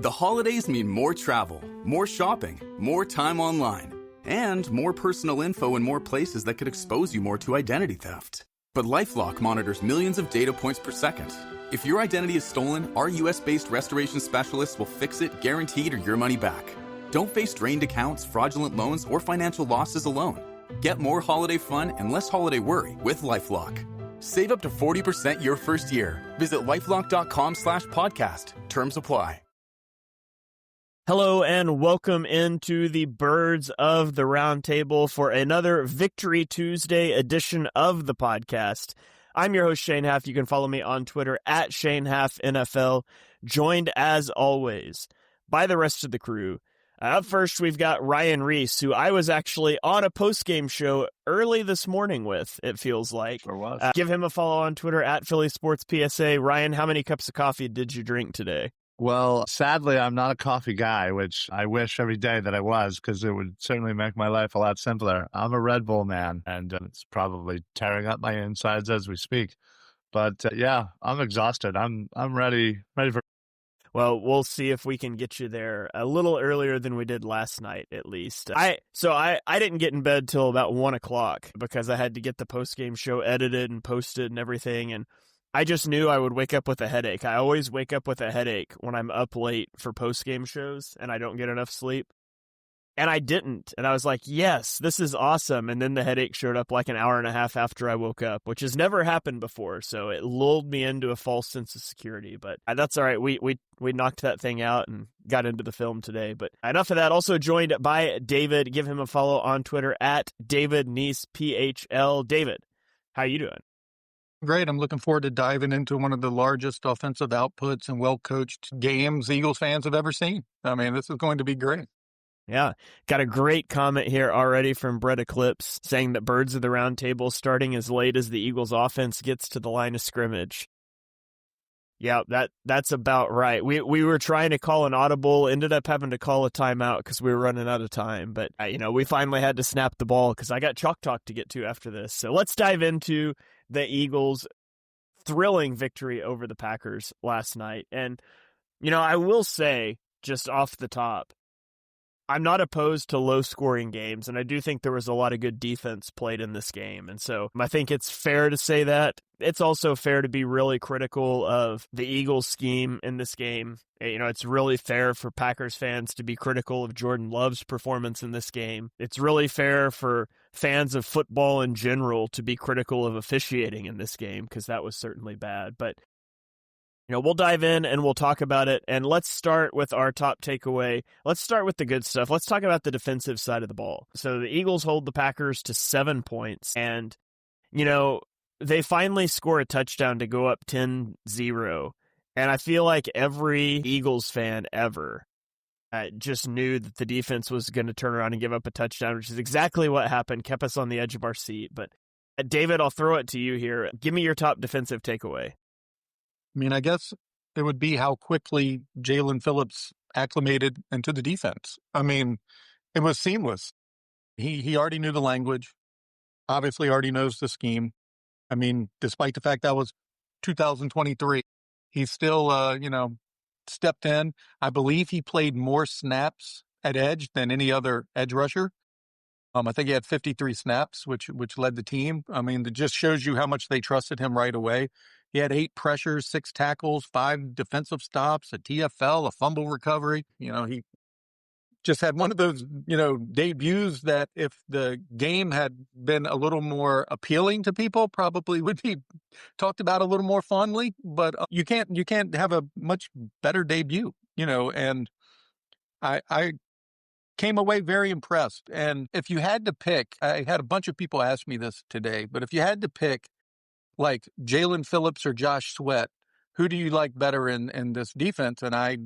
The holidays mean more travel, more shopping, more time online, and more personal info in more places that could expose you more to identity theft. But LifeLock monitors millions of data points per second. If your identity is stolen, our US-based restoration specialists will fix it, guaranteed, or your money back. Don't face drained accounts, fraudulent loans, or financial losses alone. Get more holiday fun and less holiday worry with LifeLock. Save up to 40% your first year. Visit LifeLock.com/podcast. Terms apply. Hello and welcome into the Birds of the Round Table for another Victory Tuesday edition of the podcast. I'm your host, Shane Haff. You can follow me on Twitter at ShaneHaffNFL, joined as always by the rest of the crew. Up first, we've got Ryan Reese, who I was actually on a post-game show early this morning with, it feels like. Sure was. Give him a follow on Twitter at Philly Sports PSA. Ryan, how many cups of coffee did you drink today? Well, sadly, I'm not a coffee guy, which I wish every day that I was, because it would certainly make my life a lot simpler. I'm a Red Bull man, and it's probably tearing up my insides as we speak. But yeah, I'm exhausted. I'm ready for. Well, we'll see if we can get you there a little earlier than we did last night, at least. I didn't get in bed till about 1 o'clock because I had to get the post-game show edited and posted and everything, and I just knew I would wake up with a headache. I always wake up with a headache when I'm up late for post-game shows and I don't get enough sleep. And I didn't. And I was like, yes, this is awesome. And then the headache showed up like an hour and a half after I woke up, which has never happened before. So it lulled me into a false sense of security. But that's all right. We knocked that thing out and got into the film today. But enough of that. Also joined by David. Give him a follow on Twitter at DavidNeesPHL. David, how you doing? Great. I'm looking forward to diving into one of the largest offensive outputs and well-coached games Eagles fans have ever seen. I mean, this is going to be great. Yeah. Got a great comment here already from Brett Eclipse saying that Birds of the Round Table starting as late as the Eagles offense gets to the line of scrimmage. Yeah, that's about right. We were trying to call an audible, ended up having to call a timeout because we were running out of time. But, we finally had to snap the ball because I got chalk talk to get to after this. So let's dive into the Eagles' thrilling victory over the Packers last night. And, I will say, just off the top, I'm not opposed to low-scoring games, and I do think there was a lot of good defense played in this game. And so I think it's fair to say that. It's also fair to be really critical of the Eagles' scheme in this game. It's really fair for Packers fans to be critical of Jordan Love's performance in this game. It's really fair for fans of football in general to be critical of officiating in this game, because that was certainly bad. But we'll dive in and we'll talk about it. And let's start with our top takeaway. Let's start with the good stuff. Let's talk about the defensive side of the ball. So the Eagles hold the Packers to 7 points. And, they finally score a touchdown to go up 10-0. And I feel like every Eagles fan ever just knew that the defense was going to turn around and give up a touchdown, which is exactly what happened, kept us on the edge of our seat. But David, I'll throw it to you here. Give me your top defensive takeaway. I mean, I guess it would be how quickly Jalen Phillips acclimated into the defense. I mean, it was seamless. He already knew the language, obviously already knows the scheme. I mean, despite the fact that was 2023, he still, stepped in. I believe he played more snaps at edge than any other edge rusher. I think he had 53 snaps, which led the team. I mean, it just shows you how much they trusted him right away. He had 8 pressures, 6 tackles, 5 defensive stops, a TFL, a fumble recovery. He just had one of those, debuts that if the game had been a little more appealing to people, probably would be talked about a little more fondly. But you can't have a much better debut, and I came away very impressed. And if you had to pick, I had a bunch of people ask me this today, but if you had to pick like Jalen Phillips or Josh Sweat, who do you like better in this defense? And I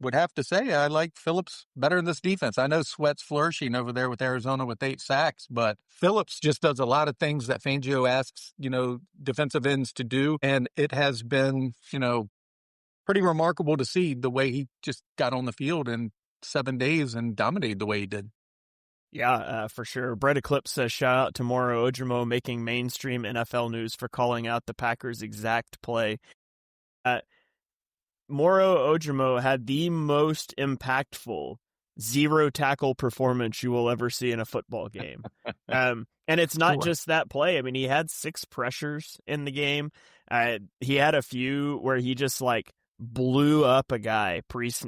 would have to say I like Phillips better in this defense. I know Sweat's flourishing over there with Arizona with 8 sacks, but Phillips just does a lot of things that Fangio asks, defensive ends to do. And it has been, pretty remarkable to see the way he just got on the field in 7 days and dominated the way he did. Yeah, for sure. Brett Eclipse says, shout out to Moro Ojomo making mainstream NFL news for calling out the Packers' exact play. Moro Ojomo had the most impactful zero tackle performance you will ever see in a football game. And it's not just that play. I mean, he had 6 pressures in the game. He had a few where he just like blew up a guy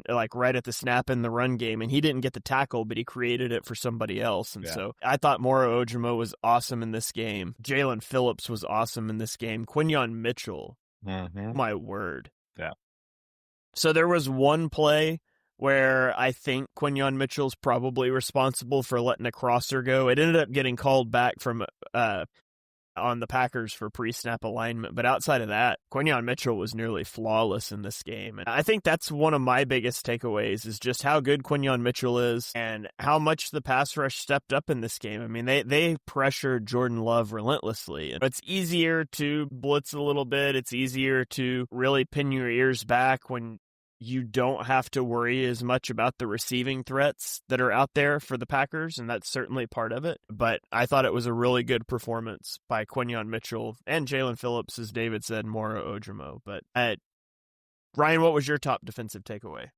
like right at the snap in the run game, and he didn't get the tackle, but he created it for somebody else. And so I thought Moro Ojomo was awesome in this game. Jalen Phillips was awesome in this game. Quinyon Mitchell, my word. Yeah. So there was one play where I think Quinyon Mitchell's probably responsible for letting a crosser go. It ended up getting called back from on the Packers for pre-snap alignment. But outside of that, Quinyon Mitchell was nearly flawless in this game. And I think that's one of my biggest takeaways is just how good Quinyon Mitchell is and how much the pass rush stepped up in this game. I mean, they pressured Jordan Love relentlessly. It's easier to blitz a little bit. It's easier to really pin your ears back when you don't have to worry as much about the receiving threats that are out there for the Packers, and that's certainly part of it. But I thought it was a really good performance by Quinyon Mitchell and Jalen Phillips, as David said, Moro Ojomo. But Ryan, what was your top defensive takeaway?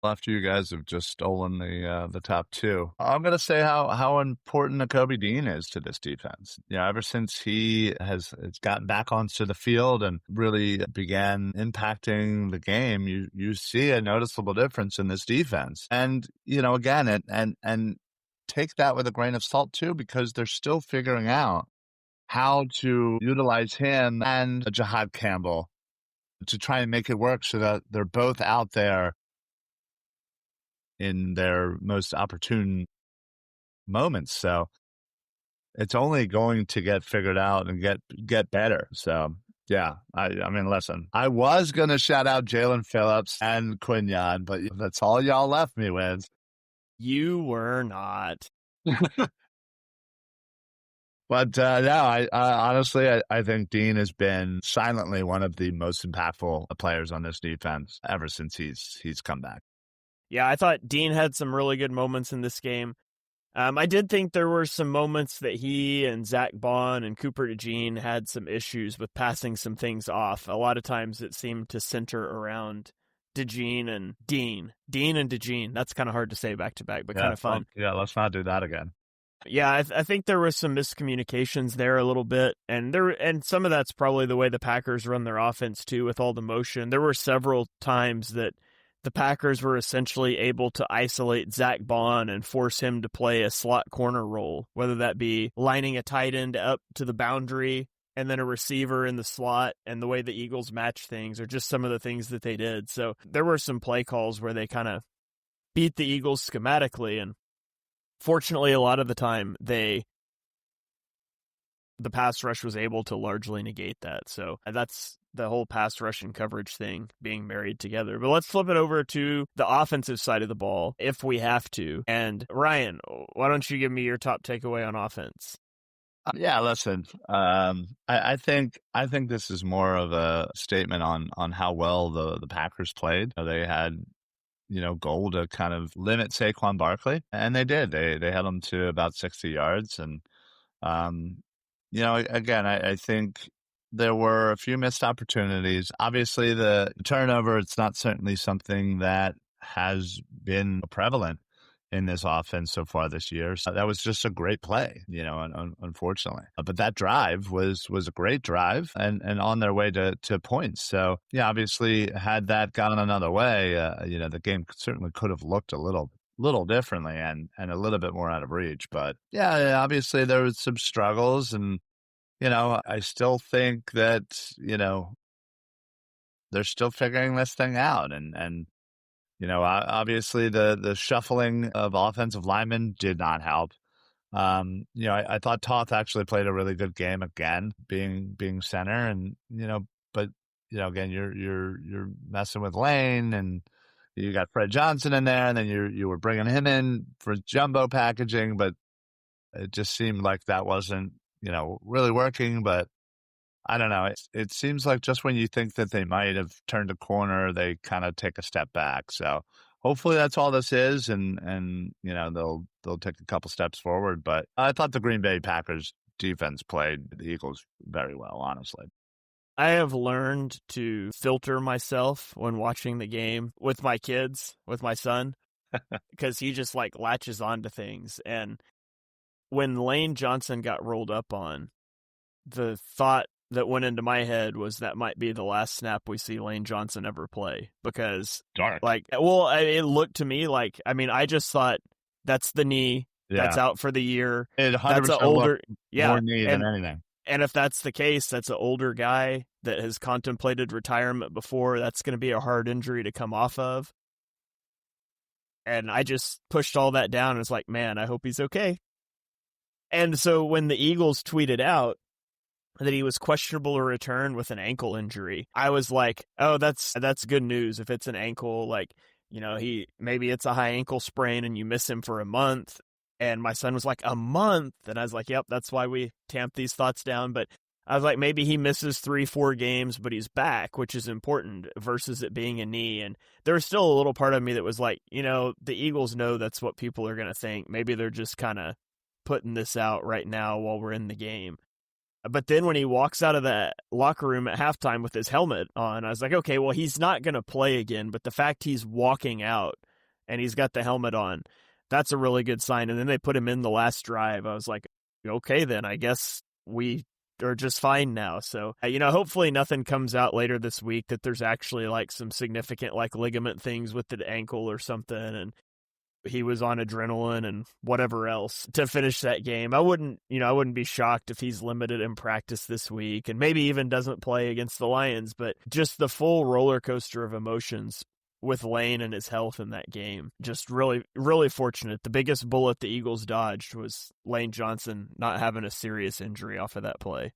After you guys have just stolen the top 2, I'm going to say how important Nakobe Dean is to this defense. Yeah, ever since he has gotten back onto the field and really began impacting the game, you see a noticeable difference in this defense. And again, and take that with a grain of salt too, because they're still figuring out how to utilize him and Jahad Campbell to try and make it work so that they're both out there in their most opportune moments. So it's only going to get figured out and get better. So yeah, I mean, listen, I was going to shout out Jalen Phillips and Quinyon, but that's all y'all left me with. You were not. But I honestly, I think Dean has been silently one of the most impactful players on this defense ever since he's come back. Yeah, I thought Dean had some really good moments in this game. I did think there were some moments that he and Zach Bond and Cooper DeJean had some issues with passing some things off. A lot of times it seemed to center around DeJean and Dean. Dean and DeJean. That's kind of hard to say back to back, but kind of fun. Well, let's not do that again. Yeah, I think there was some miscommunications there a little bit, and some of that's probably the way the Packers run their offense too, with all the motion. There were several times that the Packers were essentially able to isolate Zach Bond and force him to play a slot corner role, whether that be lining a tight end up to the boundary and then a receiver in the slot, and the way the Eagles match things, or just some of the things that they did. So there were some play calls where they kind of beat the Eagles schematically, and fortunately, a lot of the time, the pass rush was able to largely negate that. So that's the whole pass rush and coverage thing being married together. But let's flip it over to the offensive side of the ball, if we have to. And Ryan, why don't you give me your top takeaway on offense? Yeah, listen, I think this is more of a statement on how well the Packers played. They had goal to kind of limit Saquon Barkley, and they did. They held him to about 60 yards, and again, I think there were a few missed opportunities. Obviously, the turnover, it's not certainly something that has been prevalent in this offense so far this year. So that was just a great play, unfortunately. But that drive was a great drive and on their way to points. So, yeah, obviously, had that gone another way, the game certainly could have looked a little differently and a little bit more out of reach. But, yeah, obviously, there was some struggles. And, I still think that, they're still figuring this thing out. And obviously the shuffling of offensive linemen did not help. I thought Toth actually played a really good game again, being center, and but again, you're messing with Lane, and you got Fred Johnson in there, and then you were bringing him in for jumbo packaging, but it just seemed like that wasn't really working. But I don't know. It seems like just when you think that they might have turned a corner, they kind of take a step back. So hopefully that's all this is, and they'll take a couple steps forward. But I thought the Green Bay Packers defense played the Eagles very well, honestly. I have learned to filter myself when watching the game with my kids, with my son, because he just like latches onto things. And when Lane Johnson got rolled up on, the thought that went into my head was that might be the last snap we see Lane Johnson ever play, because Dark. it looked to me like, I mean, I just thought that's the knee, that's out for the year. It 100% That's an older, more knee than anything. And if that's the case, that's an older guy that has contemplated retirement before. That's going to be a hard injury to come off of. And I just pushed all that down and was like, man, I hope he's okay. And so when the Eagles tweeted out that he was questionable to return with an ankle injury, I was like, oh, that's good news. If it's an ankle, like, you know, maybe it's a high ankle sprain and you miss him for a month. And my son was like, a month? And I was like, yep, that's why we tamped these thoughts down. But I was like, maybe he misses 3-4 games, but he's back, which is important versus it being a knee. And there was still a little part of me that was like, you know, the Eagles know that's what people are going to think. Maybe they're just kind of putting this out right now while we're in the game. But then when he walks out of the locker room at halftime with his helmet on, I was like, okay, well, he's not going to play again. But the fact he's walking out and he's got the helmet on, that's a really good sign. And then they put him in the last drive. I was like, okay, then I guess we are just fine now. So, you know, hopefully nothing comes out later this week that there's actually like some significant like ligament things with the ankle or something. And he was on adrenaline and whatever else to finish that game. I wouldn't be shocked if he's limited in practice this week and maybe even doesn't play against the Lions, but just the full roller coaster of emotions with Lane and his health in that game. Just really, really fortunate. The biggest bullet the Eagles dodged was Lane Johnson not having a serious injury off of that play.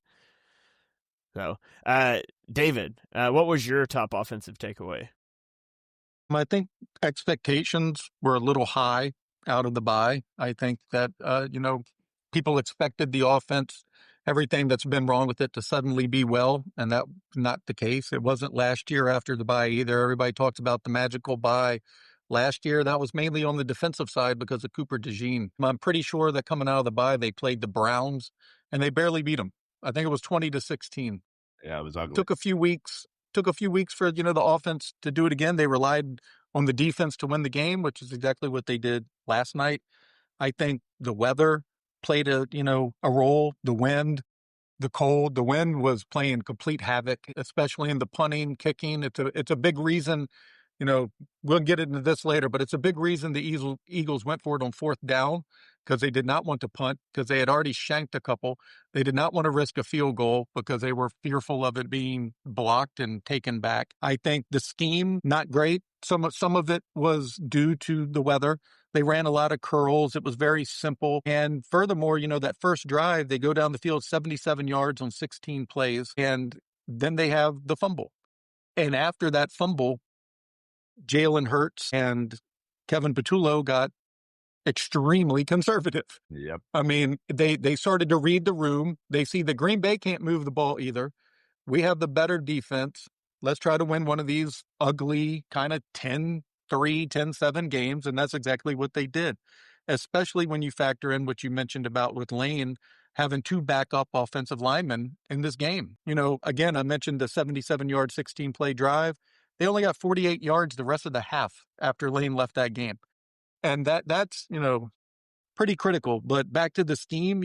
So, David, what was your top offensive takeaway? I think expectations were a little high out of the bye. I think that, people expected the offense, everything that's been wrong with it, to suddenly be well, and that's not the case. It wasn't last year after the bye either. Everybody talks about the magical bye. Last year, that was mainly on the defensive side because of Cooper DeJean. I'm pretty sure that coming out of the bye, they played the Browns, and they barely beat them. I think it was 20-16. Yeah, it was ugly. Took a few weeks for, the offense to do it again. They relied on the defense to win the game, which is exactly what they did last night. I think the weather played a role. The wind, the cold. The wind was playing complete havoc, especially in the punting, kicking. It's a big reason. We'll get into this later, but it's a big reason the Eagles went for it on fourth down, because they did not want to punt, because they had already shanked a couple. They did not want to risk a field goal because they were fearful of it being blocked and taken back. I think the scheme, not great. Some of it was due to the weather. They ran a lot of curls. It was very simple. And furthermore, that first drive, they go down the field 77 yards on 16 plays, and then they have the fumble. And after that fumble, Jalen Hurts and Kevin Patullo got extremely conservative. Yep. I mean, they started to read the room. They see that Green Bay can't move the ball either. We have the better defense. Let's try to win one of these ugly kind of 10-3, 10-7 games, and that's exactly what they did, especially when you factor in what you mentioned about with Lane having two backup offensive linemen in this game. Again, I mentioned the 77-yard, 16-play drive. They only got 48 yards the rest of the half after Lane left that game. And that's pretty critical. But back to the scheme,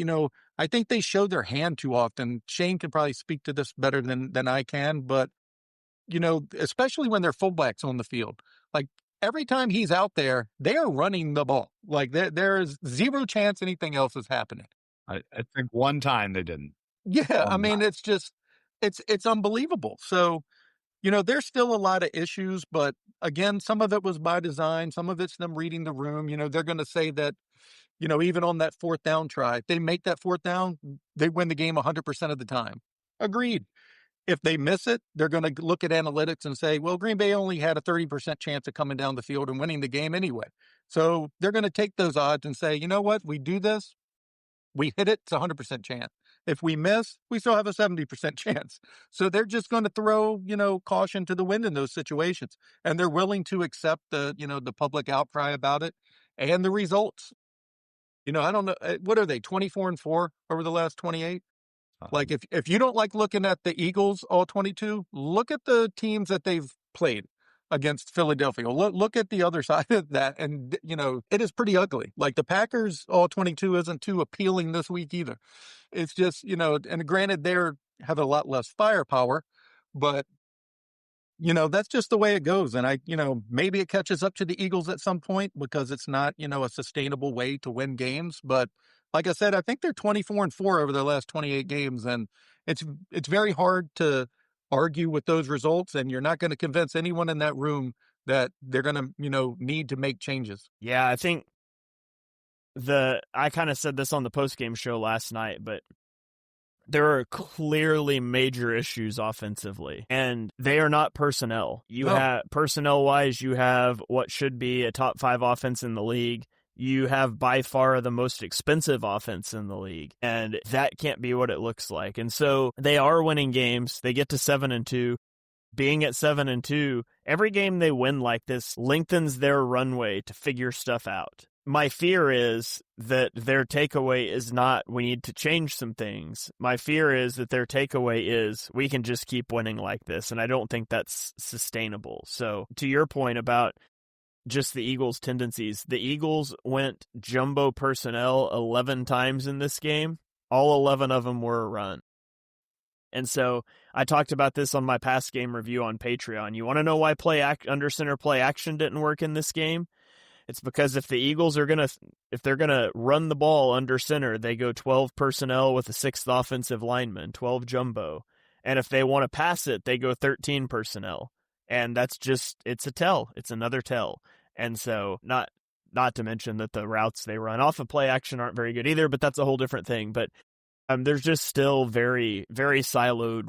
I think they show their hand too often. Shane can probably speak to this better than I can, but, especially when they're fullbacks on the field. Like, every time he's out there, they are running the ball. Like, there is zero chance anything else is happening. I think one time they didn't. Yeah, I mean, it's just, it's unbelievable. So, there's still a lot of issues, but again, some of it was by design. Some of it's them reading the room. They're going to say that, even on that fourth down try, if they make that fourth down, they win the game 100% of the time. Agreed. If they miss it, they're going to look at analytics and say, well, Green Bay only had a 30% chance of coming down the field and winning the game anyway. So they're going to take those odds and say, you know what, we do this, we hit it, it's a 100% chance. If we miss, we still have a 70% chance. So they're just going to throw, caution to the wind in those situations. And they're willing to accept the public outcry about it and the results. I don't know. What are they, 24-4 over the last 28? Like if you don't like looking at the Eagles all 22, look at the teams that they've played against Philadelphia. Look at the other side of that, and it is pretty ugly. Like the Packers all 22 isn't too appealing this week either. It's just and granted they have a lot less firepower, but that's just the way it goes. And maybe it catches up to the Eagles at some point because it's not, a sustainable way to win games. But like I said, I think they're 24-4 over their last 28 games. And it's very hard to argue with those results. And you're not going to convince anyone in that room that they're going to, need to make changes. Yeah, I think I kind of said this on the postgame show last night, but there are clearly major issues offensively, and they are not personnel. Have personnel-wise, you have what should be a top 5 offense in the league. You have by far the most expensive offense in the league, and that can't be what it looks like. And so they are winning games. They get to 7-2. Being at 7-2, every game they win like this lengthens their runway to figure stuff out. My fear is that their takeaway is not, we need to change some things. My fear is that their takeaway is, we can just keep winning like this, and I don't think that's sustainable. So, to your point about just the Eagles' tendencies, the Eagles went jumbo personnel 11 times in this game. All 11 of them were a run. And so, I talked about this on my past game review on Patreon. You want to know why under center play action didn't work in this game? It's because if the Eagles are if they're gonna run the ball under center, they go 12 personnel with a 6th offensive lineman, 12 jumbo. And if they want to pass it, they go 13 personnel. And that's it's a tell. It's another tell. And so not to mention that the routes they run off of play action aren't very good either, but that's a whole different thing. But there's just still very, very siloed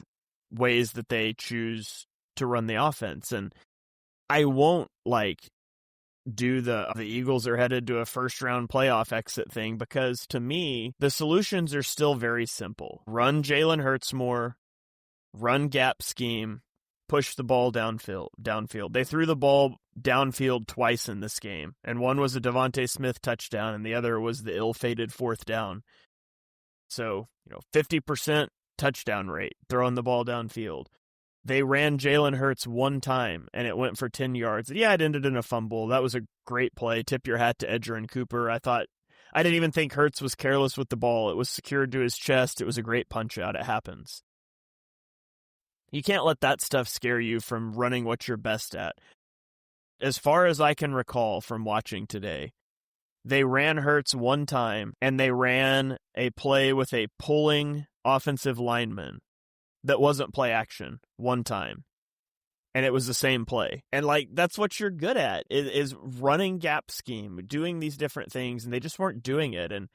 ways that they choose to run the offense. And I won't do the Eagles are headed to a first round playoff exit thing, because to me, the solutions are still very simple. Run Jalen Hurts more, run gap scheme, push the ball downfield. They threw the ball downfield twice in this game, and one was a Devontae Smith touchdown, and the other was the ill-fated 4th down. So, 50% touchdown rate, throwing the ball downfield. They ran Jalen Hurts one time, and it went for 10 yards. Yeah, it ended in a fumble. That was a great play. Tip your hat to Edger and Cooper. I didn't even think Hurts was careless with the ball. It was secured to his chest. It was a great punch-out. It happens. You can't let that stuff scare you from running what you're best at. As far as I can recall from watching today, they ran Hurts one time, and they ran a play with a pulling offensive lineman that wasn't play action one time. And it was the same play. And that's what you're good at, is running gap scheme, doing these different things, and they just weren't doing it. And,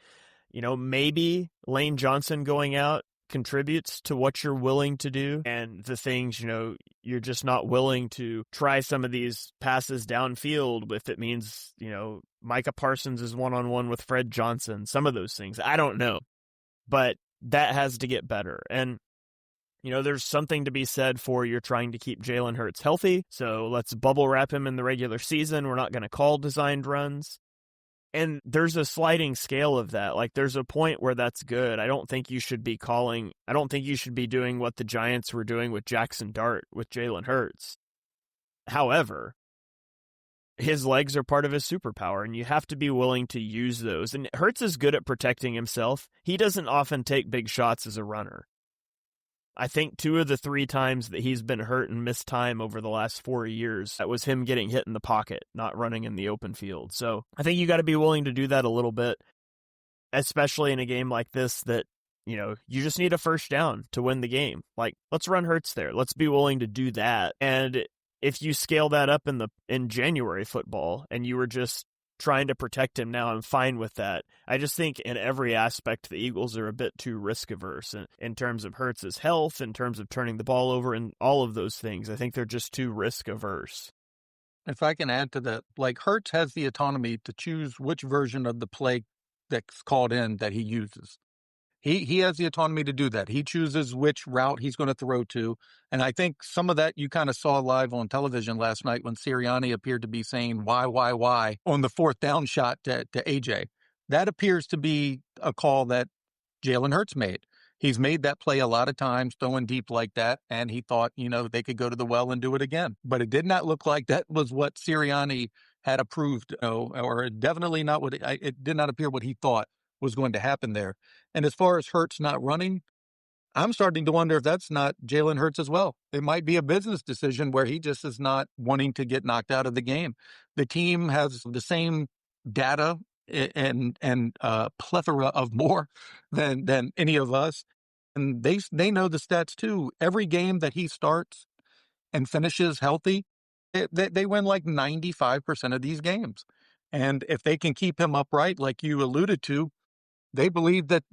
maybe Lane Johnson going out contributes to what you're willing to do, and the things, you're just not willing to try some of these passes downfield if it means, Micah Parsons is one-on-one with Fred Johnson, some of those things. I don't know. But that has to get better. And there's something to be said for you're trying to keep Jalen Hurts healthy, so let's bubble wrap him in the regular season. We're not going to call designed runs. And there's a sliding scale of that. There's a point where that's good. I don't think you should be doing what the Giants were doing with Jackson Dart with Jalen Hurts. However, his legs are part of his superpower, and you have to be willing to use those. And Hurts is good at protecting himself. He doesn't often take big shots as a runner. I think 2 of the 3 times that he's been hurt and missed time over the last 4 years, that was him getting hit in the pocket, not running in the open field. So I think you got to be willing to do that a little bit, especially in a game like this that, you just need a first down to win the game. Let's run Hurts there. Let's be willing to do that. And if you scale that up in January football and you were just trying to protect him now, I'm fine with that. I just think in every aspect, the Eagles are a bit too risk averse in terms of Hurts' health, in terms of turning the ball over, and all of those things. I think they're just too risk averse. If I can add to that, Hurts has the autonomy to choose which version of the play that's called in that he uses. He has the autonomy to do that. He chooses which route he's going to throw to. And I think some of that you kind of saw live on television last night when Sirianni appeared to be saying, why, on the 4th down shot to AJ. That appears to be a call that Jalen Hurts made. He's made that play a lot of times, throwing deep like that, and he thought, they could go to the well and do it again. But it did not look like that was what Sirianni had approved, or definitely not it did not appear what he thought was going to happen there. And as far as Hurts not running, I'm starting to wonder if that's not Jalen Hurts as well. It might be a business decision where he just is not wanting to get knocked out of the game. The team has the same data and plethora of more than any of us, and they know the stats too. Every game that he starts and finishes healthy, they win like 95% of these games. And if they can keep him upright, like you alluded to, they believe that,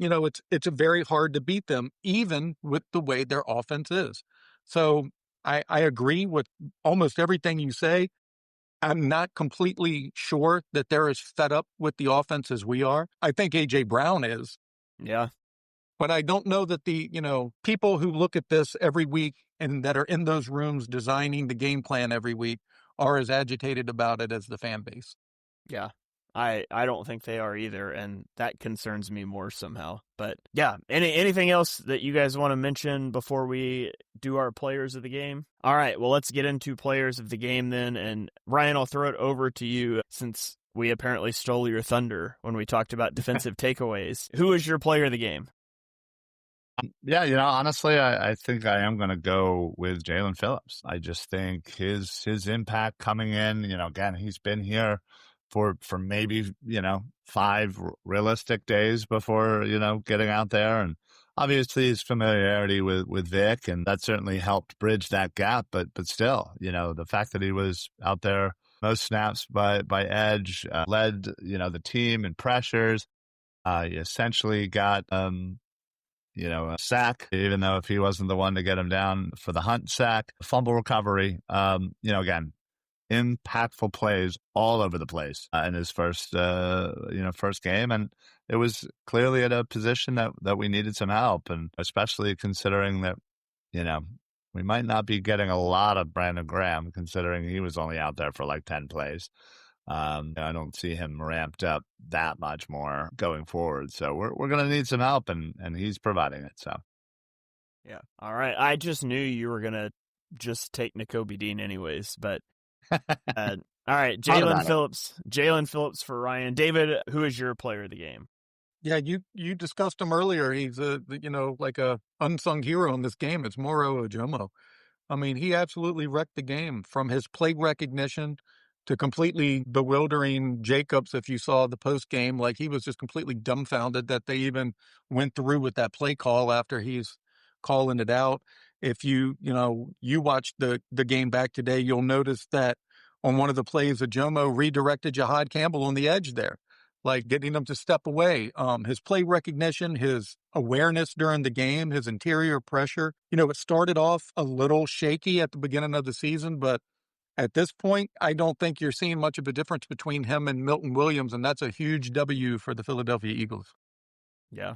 it's very hard to beat them, even with the way their offense is. So I agree with almost everything you say. I'm not completely sure that they're as fed up with the offense as we are. I think A.J. Brown is. Yeah. But I don't know that the, people who look at this every week and that are in those rooms designing the game plan every week are as agitated about it as the fan base. Yeah. I don't think they are either, and that concerns me more somehow. But yeah, anything else that you guys want to mention before we do our players of the game? All right, well, let's get into players of the game then. And Ryan, I'll throw it over to you since we apparently stole your thunder when we talked about defensive takeaways. Who is your player of the game? Yeah, honestly, I think I am going to go with Jalen Phillips. I just think his impact coming in, again, he's been here for maybe, 5 realistic days before, getting out there. And obviously his familiarity with Vic, and that certainly helped bridge that gap. But still, the fact that he was out there most snaps by edge, led, the team in pressures, he essentially got, a sack, even though if he wasn't the one to get him down for the Hunt sack, fumble recovery, again, impactful plays all over the place in his first game. And it was clearly at a position that we needed some help. And especially considering that, we might not be getting a lot of Brandon Graham, considering he was only out there for like 10 plays. I don't see him ramped up that much more going forward. So we're going to need some help, and he's providing it. So, yeah. All right. I just knew you were going to just take Nakobe Dean anyways, but all right. Jalen Phillips for Ryan. David, who is your player of the game? Yeah, you discussed him earlier. He's like a unsung hero in this game. It's Moro Ojomo. I mean, he absolutely wrecked the game, from his play recognition to completely bewildering Jacobs. If you saw the post game, like, he was just completely dumbfounded that they even went through with that play call after he's calling it out. If you watch the game back today, you'll notice that on one of the plays, Ojomo redirected Jahad Campbell on the edge there, like getting him to step away. His play recognition, his awareness during the game, his interior pressure. It started off a little shaky at the beginning of the season, but at this point, I don't think you're seeing much of a difference between him and Milton Williams, and that's a huge W for the Philadelphia Eagles. Yeah.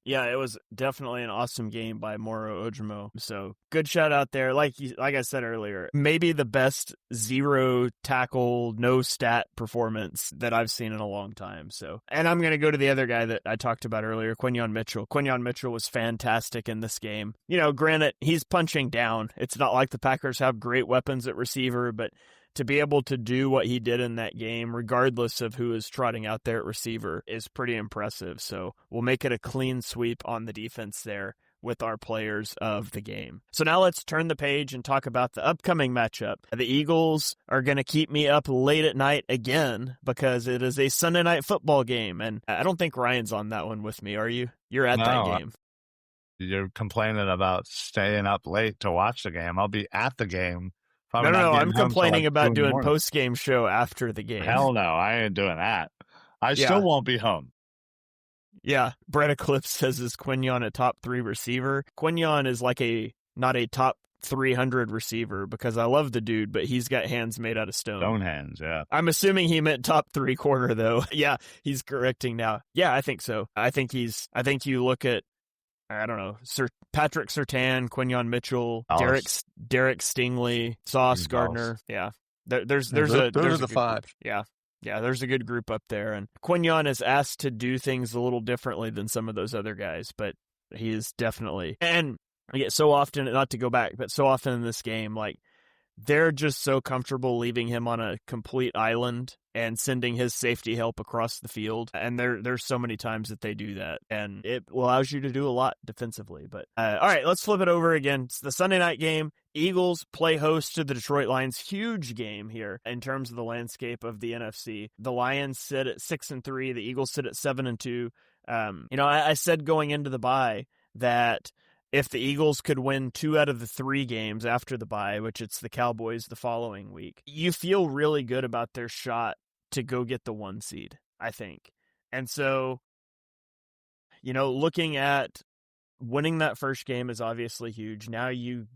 Yeah, it was definitely an awesome game by Moro Ojomo. So good shout out there. Like I said earlier, maybe the best 0 tackle, no stat performance that I've seen in a long time. So, and I'm going to go to the other guy that I talked about earlier, Quinyon Mitchell. Quinyon Mitchell was fantastic in this game. Granted, he's punching down. It's not like the Packers have great weapons at receiver, but to be able to do what he did in that game, regardless of who is trotting out there at receiver, is pretty impressive. So we'll make it a clean sweep on the defense there with our players of the game. So now let's turn the page and talk about the upcoming matchup. The Eagles are going to keep me up late at night again because it is a Sunday night football game. And I don't think Ryan's on that one with me, are you? You're at that game. You're complaining about staying up late to watch the game. I'll be at the game. No, I'm complaining about doing post-game show after the game. Hell no, I ain't doing that. I still won't be home. Yeah, Brett Eclipse says, is Quinyon a top 3 receiver? Quinyon is like not a top 300 receiver, because I love the dude, but he's got hands made out of stone. Stone hands, yeah. I'm assuming he meant top 3 quarter, though. Yeah, he's correcting now. Yeah, I think so. I think you look at, I don't know, Patrick Surtain, Quinyon Mitchell, Derek Stingley, Sauce Gardner. Yeah, there's the 5. Yeah, there's a good group up there, and Quinyon is asked to do things a little differently than some of those other guys. But He is definitely. And so often, not to go back, but so often in this game, like, they're just so comfortable leaving him on a complete island and sending his safety help across the field. And there's so many times that they do that, and it allows you to do a lot defensively. But all right, let's flip it over again. It's the Sunday night game. Eagles play host to the Detroit Lions. Huge game here in terms of the landscape of the NFC. The Lions sit at 6-3. The Eagles sit at 7-2. I said going into the bye that if the Eagles could win 2 out of the 3 games after the bye, which it's the Cowboys the following week, you feel really good about their shot to go get the 1 seed, I think. And so, looking at winning that first game is obviously huge. Now you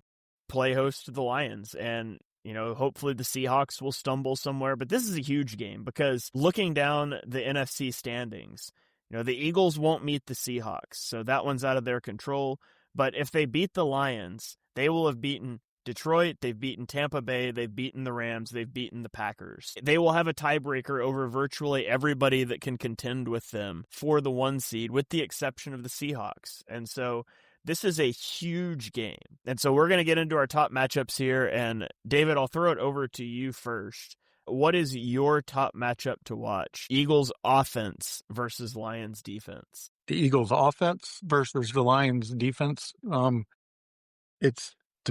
play host to the Lions, and hopefully the Seahawks will stumble somewhere, but this is a huge game because looking down the NFC standings, the Eagles won't meet the Seahawks, so that one's out of their control. But if they beat the Lions, they will have beaten Detroit, they've beaten Tampa Bay, they've beaten the Rams, they've beaten the Packers. They will have a tiebreaker over virtually everybody that can contend with them for the 1 seed, with the exception of the Seahawks. And so this is a huge game. And so we're going to get into our top matchups here. And David, I'll throw it over to you first. What is your top matchup to watch? Eagles offense versus Lions defense. The Eagles offense versus the Lions defense. To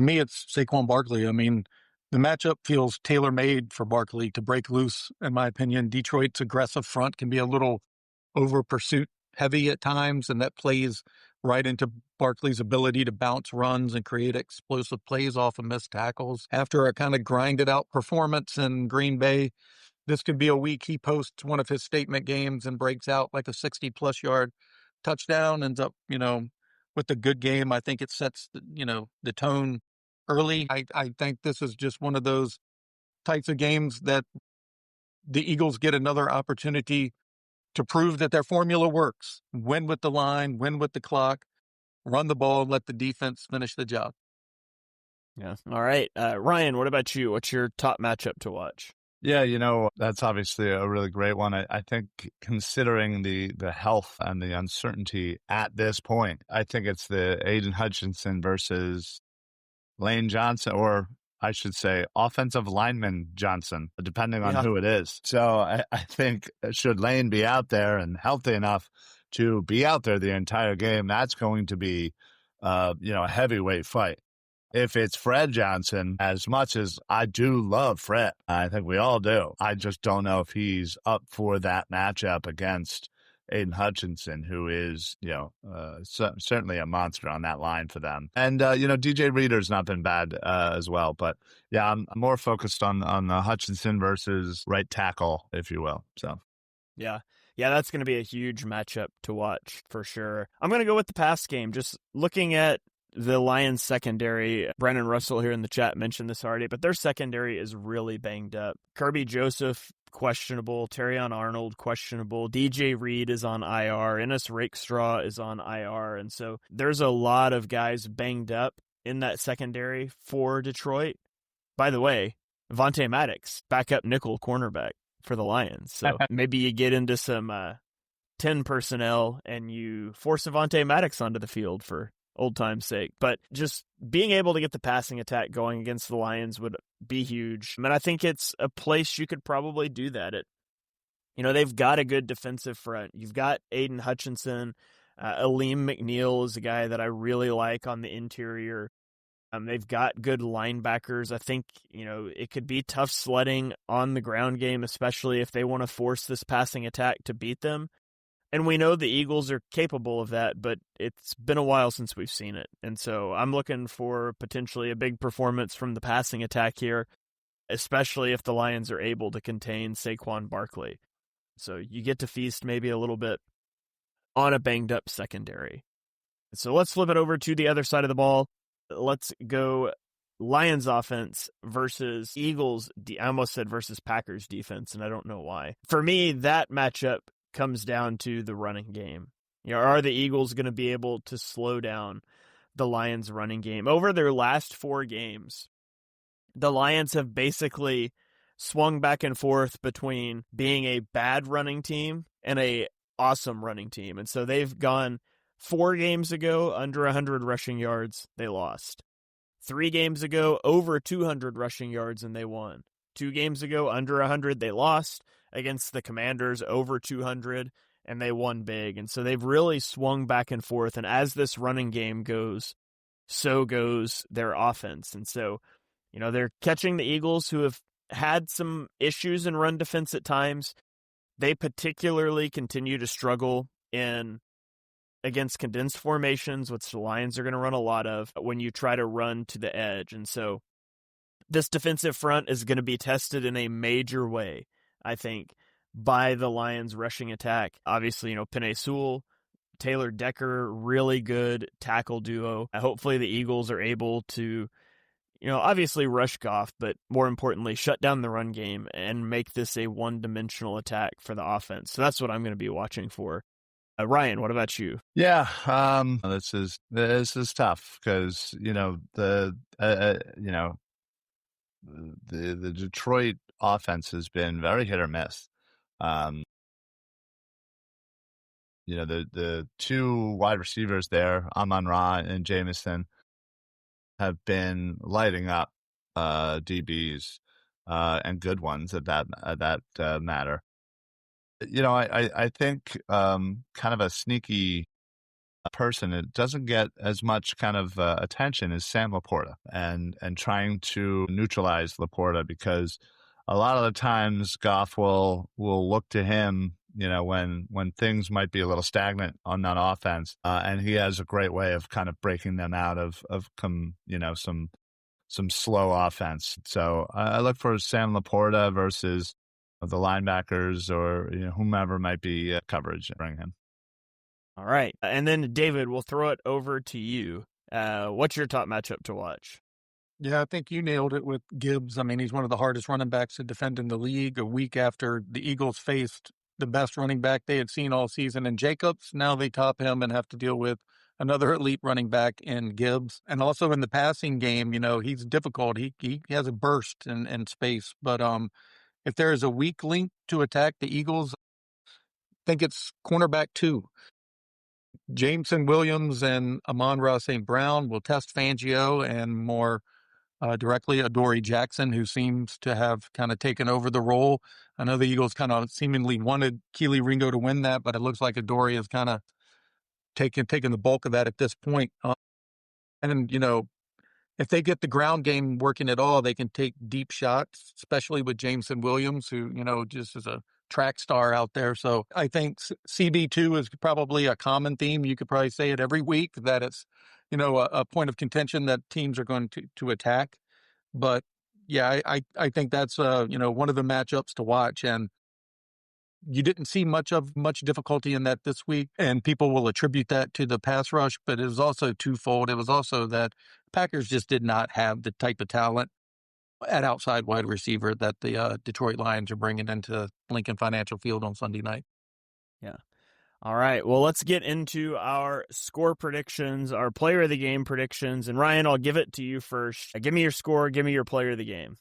me, it's Saquon Barkley. I mean, the matchup feels tailor-made for Barkley to break loose, in my opinion. Detroit's aggressive front can be a little over pursuit heavy at times, and that plays right into Barkley's ability to bounce runs and create explosive plays off of missed tackles. After a kind of grinded out performance in Green Bay, this could be a week he posts one of his statement games and breaks out like a 60-plus yard touchdown, ends up, with a good game. I think it sets, the tone early. I think this is just one of those types of games that the Eagles get another opportunity to prove that their formula works. Win with the line, win with the clock, run the ball, let the defense finish the job. Yeah. All right. Ryan, what about you? What's your top matchup to watch? Yeah, that's obviously a really great one. I think considering the health and the uncertainty at this point, I think it's the Aiden Hutchinson versus Lane Johnson, or I should say offensive lineman Johnson, depending on who it is. So I think should Lane be out there and healthy enough to be out there the entire game, that's going to be, a heavyweight fight. If it's Fred Johnson, as much as I do love Fred, I think we all do, I just don't know if he's up for that matchup against Aiden Hutchinson, who is, certainly a monster on that line for them. And, DJ Reader's not been bad as well. But, yeah, I'm more focused on the Hutchinson versus right tackle, if you will. So, yeah, that's going to be a huge matchup to watch for sure. I'm going to go with the pass game. Just looking at the Lions secondary, Brennan Russell here in the chat mentioned this already, but their secondary is really banged up. Kirby Joseph, questionable. Terrion Arnold, questionable. DJ Reed is on IR. Ennis Rakestraw is on IR. And so there's a lot of guys banged up in that secondary for Detroit. By the way, Vontae Maddox, backup nickel cornerback for the Lions. So maybe you get into some 10 personnel and you force Vontae Maddox onto the field for old time's sake. But just being able to get the passing attack going against the Lions would be huge. I mean, I think it's a place you could probably do that at. They've got a good defensive front. You've got Aiden Hutchinson. Aleem McNeil is a guy that I really like on the interior. They've got good linebackers. I think, it could be tough sledding on the ground game, especially if they want to force this passing attack to beat them. And we know the Eagles are capable of that, but it's been a while since we've seen it. And so I'm looking for potentially a big performance from the passing attack here, especially if the Lions are able to contain Saquon Barkley. So you get to feast maybe a little bit on a banged-up secondary. So let's flip it over to the other side of the ball. Let's go Lions offense versus Eagles. I almost said versus Packers defense, and I don't know why. For me, that matchup comes down to the running game. Are the Eagles going to be able to slow down the Lions running game? Over their last 4 games, the Lions have basically swung back and forth between being a bad running team and a awesome running team. And so they've gone 4 games ago, under 100 rushing yards, they lost. 3 games ago, over 200 rushing yards, and they won. 2 games ago, under 100, they lost against the Commanders, over 200, and they won big. And so they've really swung back and forth. And as this running game goes, so goes their offense. And so, they're catching the Eagles, who have had some issues in run defense at times. They particularly continue to struggle against condensed formations, which the Lions are going to run a lot of when you try to run to the edge. And so this defensive front is going to be tested in a major way, I think, by the Lions rushing attack. Obviously, Penei Sewell, Taylor Decker, really good tackle duo. Hopefully the Eagles are able to, obviously rush Goff, but more importantly, shut down the run game and make this a one-dimensional attack for the offense. So that's what I'm going to be watching for. Ryan, what about you? Yeah, this is tough because the Detroit offense has been very hit or miss. The 2 wide receivers there, Amon-Ra and Jameson, have been lighting up DBs and good ones at that matter. I think kind of a sneaky person, it doesn't get as much kind of attention as Sam Laporta, and trying to neutralize Laporta, because a lot of the times Goff will look to him, when things might be a little stagnant on that offense, and he has a great way of kind of breaking them out of some slow offense. So I look for Sam Laporta versus the linebackers or whomever might be coverage. Bring him. All right. And then, David, we'll throw it over to you. What's your top matchup to watch? Yeah, I think you nailed it with Gibbs. I mean, he's one of the hardest running backs to defend in the league. A week after the Eagles faced the best running back they had seen all season in Jacobs, now they top him and have to deal with another elite running back in Gibbs. And also in the passing game, he's difficult. He has a burst in space. But if there is a weak link to attack the Eagles, I think it's cornerback 2. Jameson Williams and Amon-Ra St. Brown will test Fangio, and more directly Adoree Jackson, who seems to have kind of taken over the role. I know the Eagles kind of seemingly wanted Keely Ringo to win that, but it looks like Adoree has kind of taken the bulk of that at this point. And if they get the ground game working at all, they can take deep shots, especially with Jameson Williams, who, just is a track star out there. So I think CB2 is probably a common theme. You could probably say it every week, that it's, a point of contention that teams are going to attack. But yeah, I think that's, one of the matchups to watch. And you didn't see much difficulty in that this week, and people will attribute that to the pass rush, but it was also twofold. It was also that Packers just did not have the type of talent at outside wide receiver that the Detroit Lions are bringing into Lincoln Financial Field on Sunday night. Yeah. All right. Well, let's get into our score predictions, our player of the game predictions. And Ryan, I'll give it to you first. Give me your score. Give me your player of the game.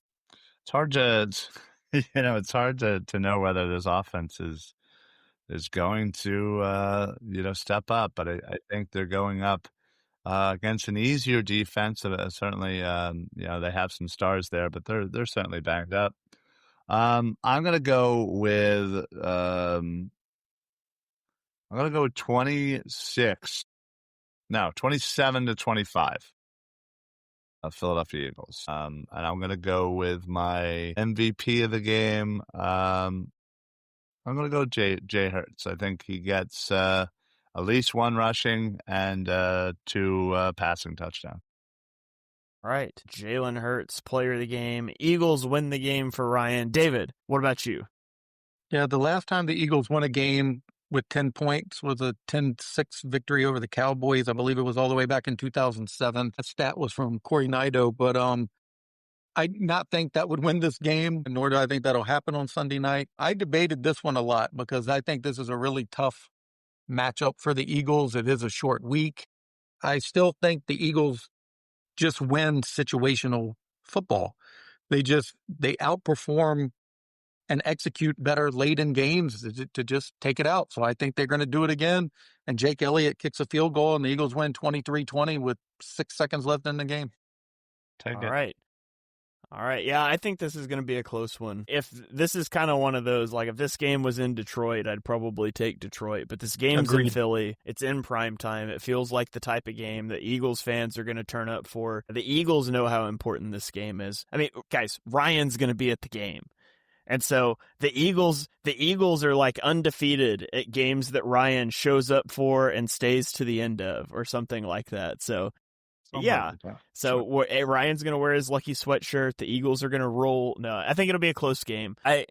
It's hard to... it's hard to know whether this offense is going to, step up. But I think they're going up against an easier defense. Certainly, they have some stars there, but they're certainly banged up. I'm going to go with 27-25. Philadelphia Eagles. And I'm going to go with my MVP of the game. I'm going to go Jay Hurts. I think he gets at least 1 rushing and 2 passing touchdowns. All right. Jalen Hurts, player of the game. Eagles win the game for Ryan. David, what about you? Yeah, the last time the Eagles won a game with 10 points was a 10-6 victory over the Cowboys. I believe it was all the way back in 2007. That stat was from Corey Nido, but I not think that would win this game, nor do I think that'll happen on Sunday night. I debated this one a lot because I think this is a really tough matchup for the Eagles. It is a short week. I still think the Eagles just win situational football. They outperform and execute better late in games to just take it out. So I think they're going to do it again. And Jake Elliott kicks a field goal, and the Eagles win 23-20 with 6 seconds left in the game. Take All it. right. All right. Yeah, I think this is going to be a close one. If this is kind of one of those, like if this game was in Detroit, I'd probably take Detroit. But this game's in Agreed. Philly. It's in prime time. It feels like the type of game that Eagles fans are going to turn up for. The Eagles know how important this game is. I mean, guys, Ryan's going to be at the game. And so the Eagles are like undefeated at games that Ryan shows up for and stays to the end of, or something like that. So yeah. So Ryan's going to wear his lucky sweatshirt. The Eagles are going to roll. No, I think it'll be a close game. I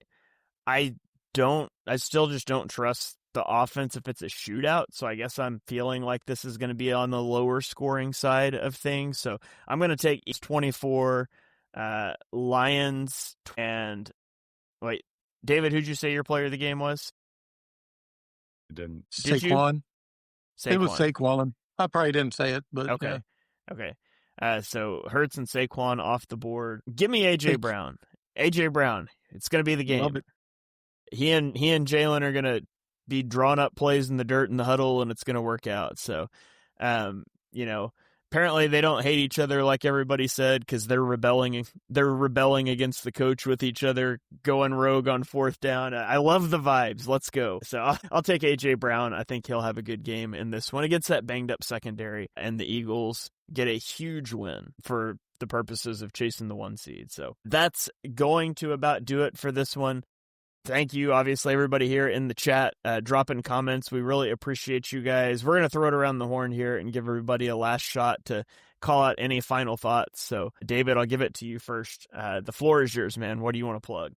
still just don't trust the offense if it's a shootout. So I guess I'm feeling like this is going to be on the lower scoring side of things. So I'm going to take East 24, Lions, and wait, David, who'd you say your player of the game was? Didn't. Saquon. It was Saquon. I probably didn't say it, but okay. Yeah. Okay. So Hurts and Saquon off the board. Give me A.J. Brown. A.J. Brown. It's going to be the game. Love it. He and Jalen are going to be drawing up plays in the dirt in the huddle, and it's going to work out. So, apparently they don't hate each other like everybody said, because they're rebelling against the coach with each other, going rogue on fourth down. I love the vibes. Let's go. So I'll take A.J. Brown. I think he'll have a good game in this one against that banged up secondary, and the Eagles get a huge win for the purposes of chasing the 1 seed. So that's going to about do it for this one. Thank you, obviously, everybody here in the chat, dropping comments. We really appreciate you guys. We're going to throw it around the horn here and give everybody a last shot to call out any final thoughts. So, David, I'll give it to you first. The floor is yours, man. What do you want to plug?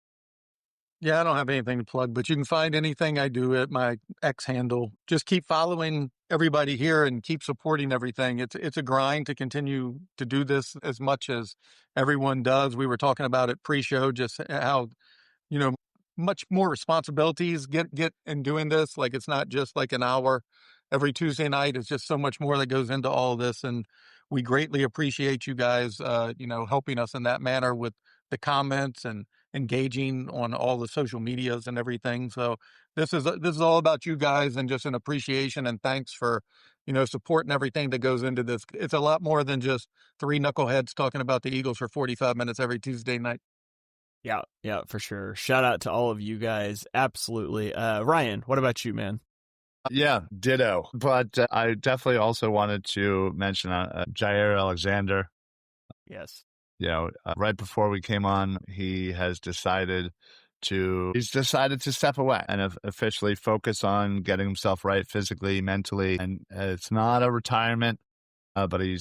Yeah, I don't have anything to plug, but you can find anything I do at my X handle. Just keep following everybody here and keep supporting everything. It's a grind to continue to do this as much as everyone does. We were talking about it pre-show, just how, much more responsibilities get in doing this. Like, it's not just like an hour every Tuesday night. It's just so much more that goes into all this. And we greatly appreciate you guys, helping us in that manner with the comments and engaging on all the social medias and everything. So this is all about you guys, and just an appreciation and thanks for, support and everything that goes into this. It's a lot more than just three knuckleheads talking about the Eagles for 45 minutes every Tuesday night. Yeah, for sure. Shout out to all of you guys. Absolutely. Ryan, what about you, man? Yeah, ditto. But I definitely also wanted to mention Jair Alexander. Yes. Right before we came on, he's decided to step away and officially focus on getting himself right physically, mentally. And it's not a retirement. But he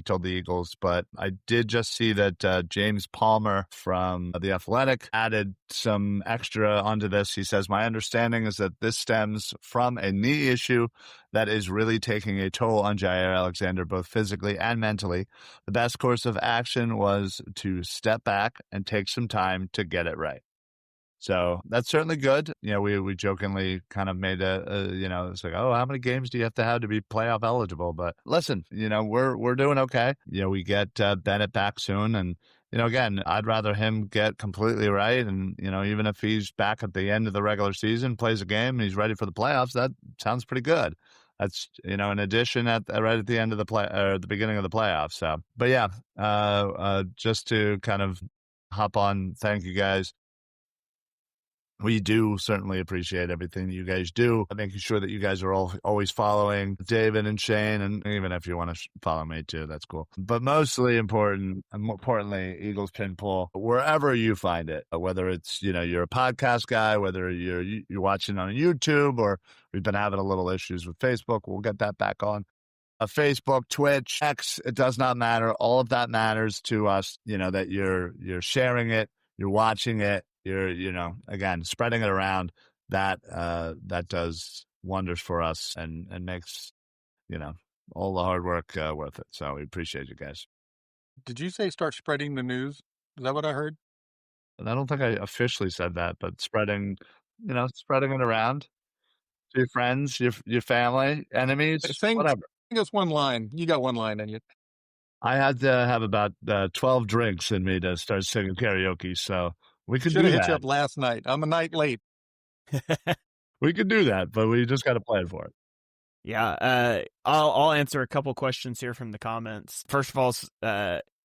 told the Eagles. But I did just see that James Palmer from The Athletic added some extra onto this. He says, my understanding is that this stems from a knee issue that is really taking a toll on Jair Alexander, both physically and mentally. The best course of action was to step back and take some time to get it right. So that's certainly good. We jokingly kind of made it's like, oh, how many games do you have to be playoff eligible? But listen, we're doing okay. We get Bennett back soon. And, again, I'd rather him get completely right. And, even if he's back at the end of the regular season, plays a game and he's ready for the playoffs, that sounds pretty good. That's, in addition right at the end of the beginning of the playoffs. So, but yeah, just to kind of hop on, thank you guys. We do certainly appreciate everything you guys do, making sure that you guys are all always following David and Shane, and even if you want to follow me too, that's cool. But mostly important, and more importantly, Eagles Pin Pull, wherever you find it, whether it's, you're a podcast guy, whether you're watching on YouTube, or we've been having a little issues with Facebook. We'll get that back on. Facebook, Twitch, X, it does not matter. All of that matters to us, that you're sharing it, you're watching it, you're, again, spreading it around. That does wonders for us and makes, all the hard work worth it. So we appreciate you guys. Did you say start spreading the news? Is that what I heard? And I don't think I officially said that, but spreading it around to your friends, your family, enemies, whatever. I think it's one line. You got one line in you. I had to have about 12 drinks in me to start singing karaoke. So We could Should do have hit you that. up last night. I'm a night late. We could do that, but we just got to plan for it. Yeah, I'll answer a couple questions here from the comments. First of all,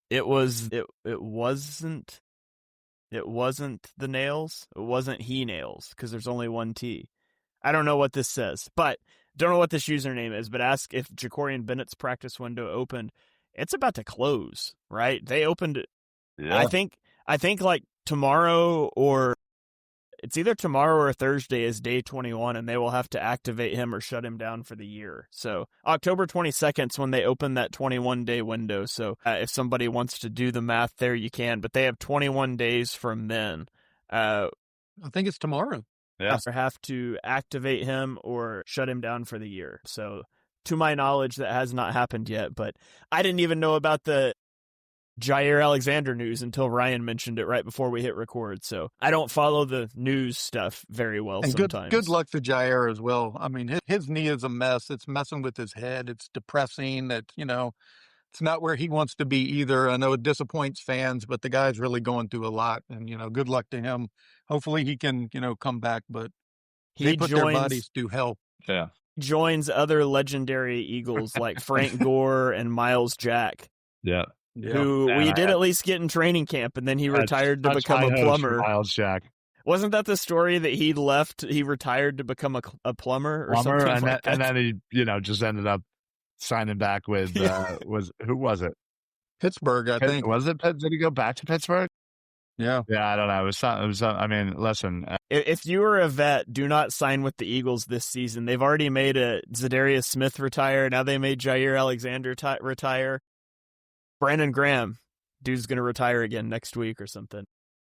it wasn't the nails. It wasn't he nails because there's only one T. I don't know what this says, but don't know what this username is. But ask if Jacorian Bennett's practice window opened. It's about to close, right? They opened. Yeah. I think like tomorrow or. It's either tomorrow or Thursday is day 21, and they will have to activate him or shut him down for the year. So October 22nd is when they open that 21-day window. So if somebody wants to do the math there, you can. But they have 21 days from then. I think it's tomorrow. Yeah. Have to activate him or shut him down for the year. So to my knowledge, that has not happened yet. But I didn't even know about the Jair Alexander news until Ryan mentioned it right before we hit record. So I don't follow the news stuff very well and sometimes. Good luck to Jair as well. I mean, his knee is a mess. It's messing with his head. It's depressing that, it's not where he wants to be either. I know it disappoints fans, but the guy's really going through a lot. And, good luck to him. Hopefully he can, come back, but they put their bodies through hell. Yeah. Joins other legendary Eagles like Frank Gore and Miles Jack. Yeah. Who we did at least get in training camp, and then he retired to become a plumber. Miles Jack. Wasn't that the story that he left? He retired to become a plumber or something like that? And then he, just ended up signing back with, who was it? Pittsburgh, I think. Was it? Did he go back to Pittsburgh? Yeah. Yeah, I don't know. It was I mean, listen. If you were a vet, do not sign with the Eagles this season. They've already made a Zadarius Smith retire. Now they made Jair Alexander retire. Brandon Graham, dude's going to retire again next week or something.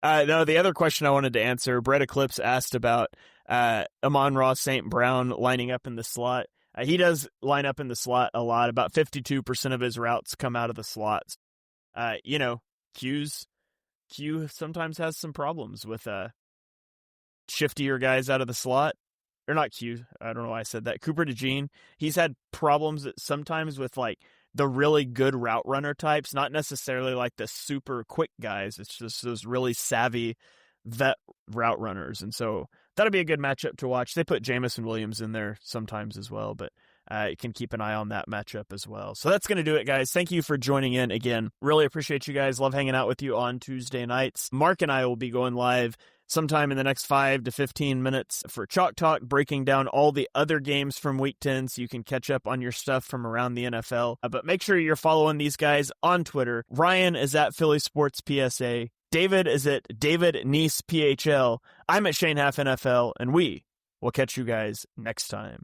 No, the other question I wanted to answer, Brett Eclipse asked about Amon-Ra St. Brown lining up in the slot. He does line up in the slot a lot. About 52% of his routes come out of the slots. Q sometimes has some problems with shiftier guys out of the slot. Or not Q, I don't know why I said that. Cooper DeJean, he's had problems sometimes with like the really good route runner types, not necessarily like the super quick guys. It's just those really savvy vet route runners. And so that'll be a good matchup to watch. They put Jamison Williams in there sometimes as well, but you can keep an eye on that matchup as well. So that's going to do it, guys. Thank you for joining in again. Really appreciate you guys. Love hanging out with you on Tuesday nights. Mark and I will be going live sometime in the next 5 to 15 minutes for Chalk Talk, breaking down all the other games from Week 10 so you can catch up on your stuff from around the NFL. But make sure you're following these guys on Twitter. Ryan is at Philly Sports PSA. David is at David Nice PHL. I'm at Shane Half NFL, and we will catch you guys next time.